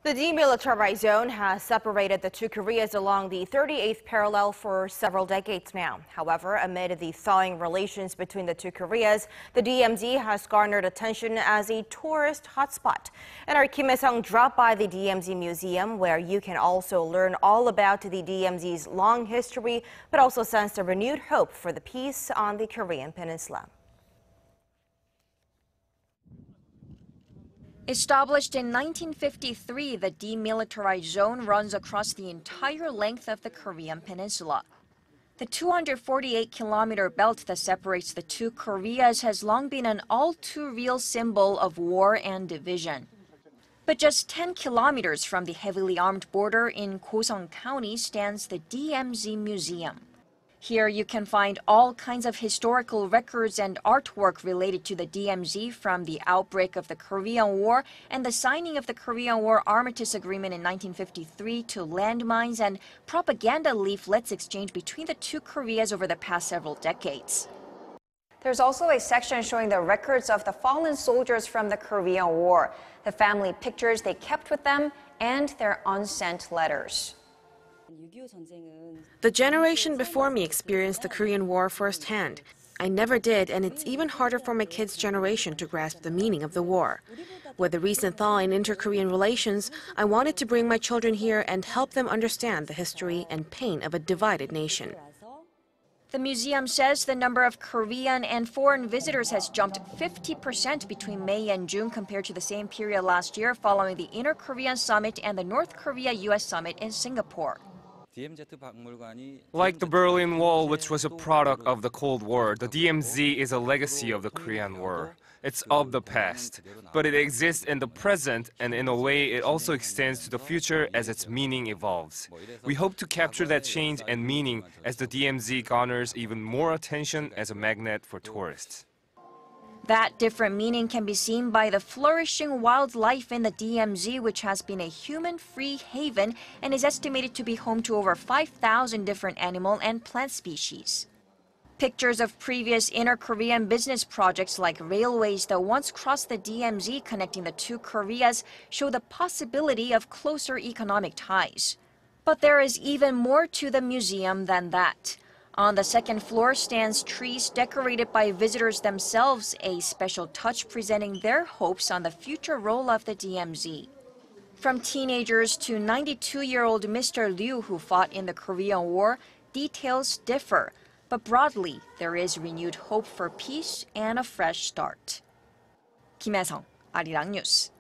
The demilitarized zone has separated the two Koreas along the 38th parallel for several decades now. However, amid the thawing relations between the two Koreas, the DMZ has garnered attention as a tourist hotspot. And our Kim Hae-sung dropped by the DMZ Museum, where you can also learn all about the DMZ's long history, but also sense a renewed hope for the peace on the Korean peninsula. Established in 1953, the demilitarized zone runs across the entire length of the Korean peninsula. The 248-kilometer belt that separates the two Koreas has long been an all-too-real symbol of war and division. But just 10 kilometers from the heavily armed border in Gosong County stands the DMZ Museum. Here you can find all kinds of historical records and artwork related to the DMZ, from the outbreak of the Korean War and the signing of the Korean War Armistice Agreement in 1953 to landmines and propaganda leaflets exchanged between the two Koreas over the past several decades. There's also a section showing the records of the fallen soldiers from the Korean War, the family pictures they kept with them, and their unsent letters. The generation before me experienced the Korean War firsthand. I never did, and it's even harder for my kids' generation to grasp the meaning of the war. With the recent thaw in inter-Korean relations, I wanted to bring my children here and help them understand the history and pain of a divided nation. The museum says the number of Korean and foreign visitors has jumped 50% between May and June compared to the same period last year, following the Inter-Korean Summit and the North Korea-US Summit in Singapore. Like the Berlin Wall, which was a product of the Cold War, the DMZ is a legacy of the Korean War. It's of the past, but it exists in the present, and in a way it also extends to the future as its meaning evolves. We hope to capture that change and meaning as the DMZ garners even more attention as a magnet for tourists. That different meaning can be seen by the flourishing wildlife in the DMZ, which has been a human-free haven and is estimated to be home to over 5,000 different animal and plant species. Pictures of previous inter-Korean business projects like railways that once crossed the DMZ connecting the two Koreas show the possibility of closer economic ties. But there is even more to the museum than that. On the second floor stands trees decorated by visitors themselves, a special touch presenting their hopes on the future role of the DMZ. From teenagers to 92-year-old Mr. Liu, who fought in the Korean War, details differ. But broadly, there is renewed hope for peace and a fresh start. Kim Hae-sung, Arirang News.